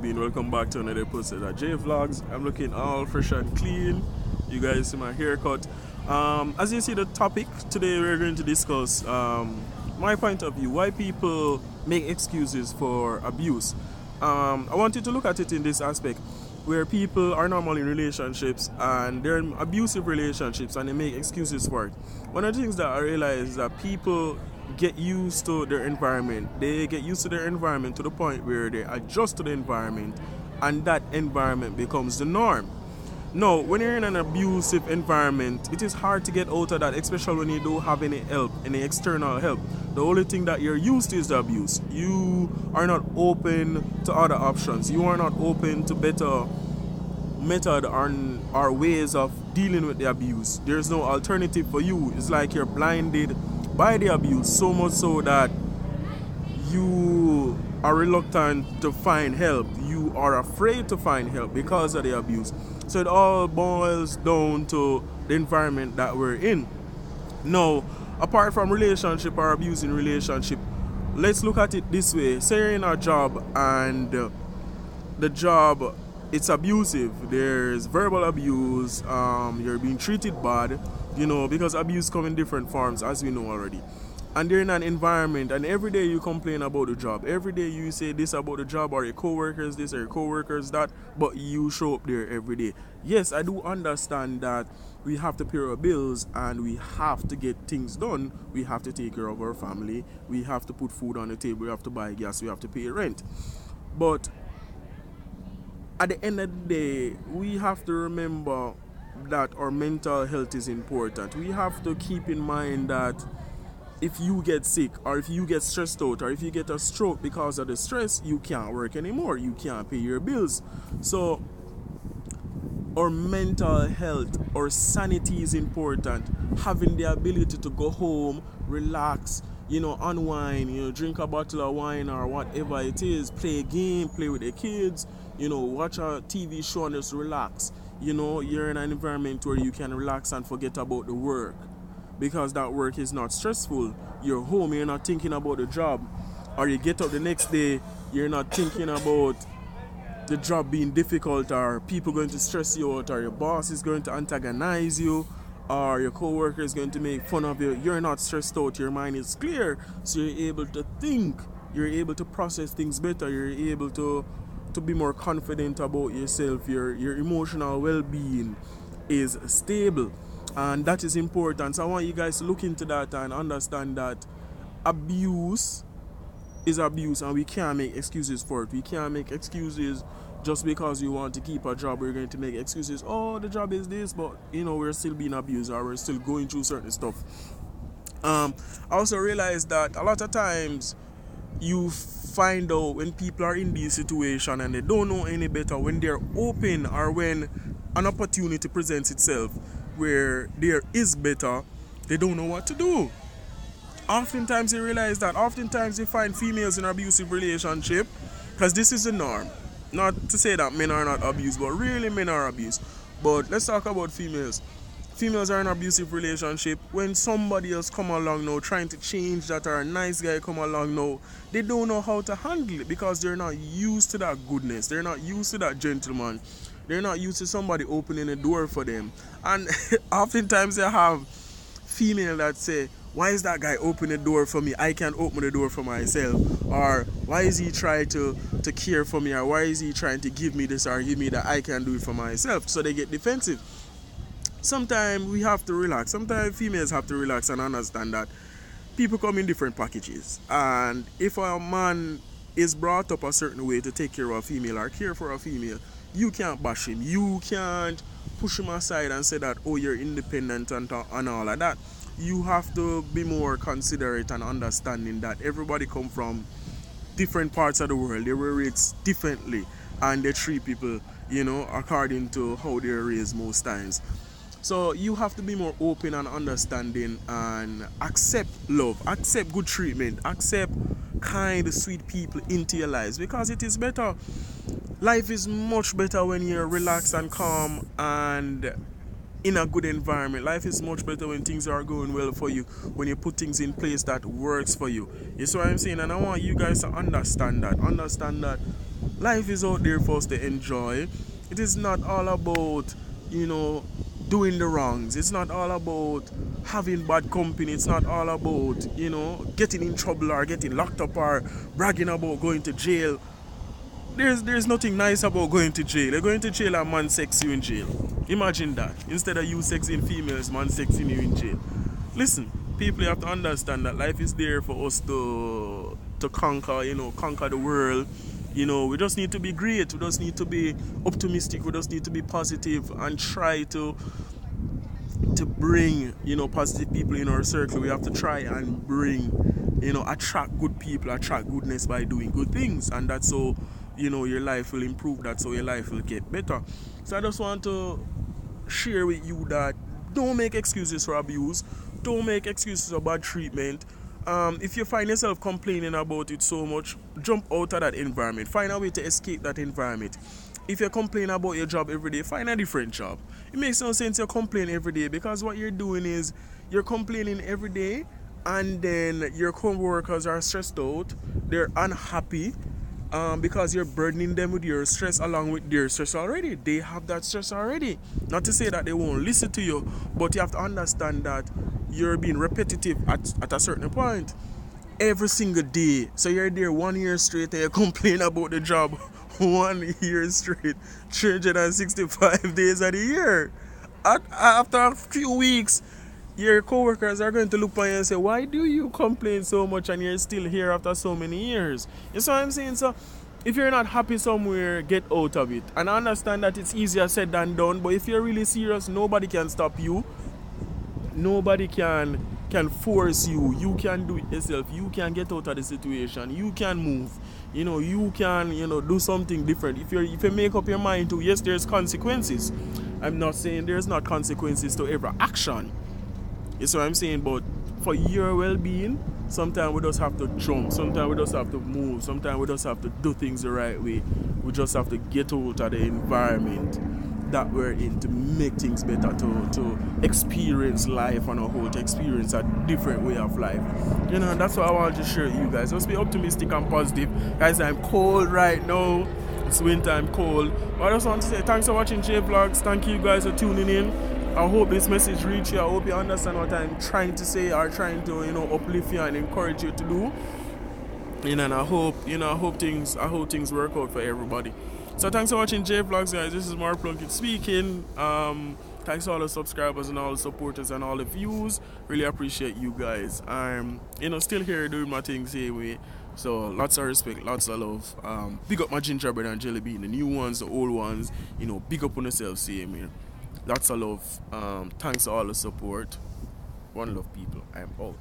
Welcome back to another episode of JVLOGS. I'm looking all fresh and clean. You guys see my haircut. As you see the topic, today we're going to discuss my point of view, why people make excuses for abuse. I want you to look at it in this aspect where people are normally in relationships and they're in abusive relationships and they make excuses for it. One of the things that I realize is that people get used to their environment. They get used to their environment to the point where they adjust to the environment and that environment becomes the norm. No, when you're in an abusive environment, it is hard to get out of that, especially when you don't have any help, any external help. The only thing that you're used to is the abuse. You are not open to other options. You are not open to better method or ways of dealing with the abuse. There's no alternative for you. It's like you're blinded by the abuse, so much so that you are reluctant to find help. You are afraid to find help because of the abuse. So it all boils down to the environment that we're in. Now, apart from relationship or abuse in relationship, let's look at it this way. Say you're in a job and the job, it's abusive. There's verbal abuse, you're being treated bad, because abuse comes in different forms, as we know already. And they're in an environment, and every day you complain about the job. Every day you say this about the job, or your co-workers this, or your co-workers that, but you show up there every day. Yes, I do understand that we have to pay our bills, and we have to get things done. We have to take care of our family. We have to put food on the table. We have to buy gas. We have to pay rent. But at the end of the day, we have to remember that our mental health is important. We have to keep in mind that if you get sick, or if you get stressed out, or if you get a stroke because of the stress, you can't work anymore. You can't pay your bills. So our mental health, our sanity is important. Having the ability to go home, relax, unwind, drink a bottle of wine or whatever it is, play a game, play with the kids, watch a TV show and just relax. You're in an environment where you can relax and forget about the work, because that work is not stressful. You're home, you're not thinking about the job. Or you get up the next day, you're not thinking about the job being difficult, or people going to stress you out, or your boss is going to antagonize you, or your co-worker is going to make fun of you. You're not stressed out, your mind is clear, so you're able to think, you're able to process things better, you're able to be more confident about yourself. Your emotional well-being is stable, and that is important. So I want you guys to look into that and understand that abuse is abuse, and we can't make excuses for it. We can't make excuses just because you want to keep a job. We're going to make excuses. Oh, the job is this, but we're still being abused, or we're still going through certain stuff. I also realized that a lot of times you find out when people are in this situation and they don't know any better, when they're open, or when an opportunity presents itself where there is better, they don't know what to do. Oftentimes you realize that. Oftentimes you find females in an abusive relationship, because this is the norm. Not to say that men are not abused, but really men are abused. But let's talk about females. Females are in an abusive relationship. When somebody else come along now trying to change that, or a nice guy come along now, they don't know how to handle it, because they're not used to that goodness. They're not used to that gentleman. They're not used to somebody opening a door for them. And oftentimes they have female that say, why is that guy opening the door for me? I can't open the door for myself. Or why is he trying to care for me? Or why is he trying to give me this or give me that? I can do it for myself. So they get defensive. Sometimes we have to relax. Sometimes females have to relax and understand that people come in different packages. And if a man is brought up a certain way to take care of a female or care for a female, you can't bash him. You can't push him aside and say that, oh, you're independent and all of that. You have to be more considerate and understanding that everybody come from different parts of the world. They were raised differently, and they treat people, according to how they're raised most times. So you have to be more open and understanding, and accept love, accept good treatment, accept kind, sweet people into your lives, because it is better. Life is much better when you're relaxed and calm and in a good environment. Life is much better when things are going well for you, when you put things in place that works for you. You see what I'm saying? And I want you guys to understand that. Life is out there for us to enjoy. It is not all about, you know, doing the wrongs. It's not all about having bad company. It's not all about, you know, getting in trouble or getting locked up or bragging about going to jail. There's nothing nice about going to jail. You're going to jail and man sex you in jail. Imagine that. Instead of you sexing females, man sexing you in jail. Listen, people, you have to understand that life is there for us to conquer, you know, conquer the world. You know, we just need to be great. We just need to be optimistic. We just need to be positive and try to bring, you know, positive people in our circle. We have to try and bring, you know, attract good people, attract goodness by doing good things, and that's how, you know, your life will improve. That's how your life will get better. So I just want to share with you that don't make excuses for abuse. Don't make excuses for bad treatment. If you find yourself complaining about it so much, jump out of that environment. Find a way to escape that environment. If you complain about your job every day, find a different job. It makes no sense you complain every day, because what you're doing is you're complaining every day, and then your co-workers are stressed out, they're unhappy, because you're burdening them with your stress along with their stress already. They have that stress already. Not to say that they won't listen to you, but you have to understand that you're being repetitive at a certain point every single day. So you're there 1 year straight and you complain about the job 1 year straight, 365 days of the year. After a few weeks, your co-workers are going to look at you and say, why do you complain so much and you're still here after so many years? You see what I'm saying? So if you're not happy somewhere, get out of it. And I understand that it's easier said than done, but if you're really serious, nobody can stop you. Nobody can force you. You can do it yourself. You can get out of the situation. You can move. You know, you can, you know, do something different. If you make up your mind to, yes, there's consequences. I'm not saying there's not consequences to every action. You see what I'm saying? But for your well-being, sometimes we just have to jump. Sometimes we just have to move. Sometimes we just have to do things the right way. We just have to get out of the environment that we're in to make things better, to experience life on a whole, to experience a different way of life. You know, that's what I want to share with you guys. Just be optimistic and positive. Guys, I'm cold right now. It's winter, I'm cold. But I just want to say thanks for watching JVLOGS. Thank you guys for tuning in. I hope this message reached you. I hope you understand what I'm trying to say, or trying to, you know, uplift you and encourage you to do. You know, and I hope things work out for everybody. So thanks for watching JVLOGS, guys. This is Plunkett speaking. Thanks to all the subscribers and all the supporters and all the views. Really appreciate you guys. I'm, you know, still here doing my thing same way. So lots of respect, lots of love. Big up my gingerbread and jelly bean, the new ones, the old ones. You know, big up on yourself, same here. Lots of love. Thanks to all the support. One love, people. I'm out.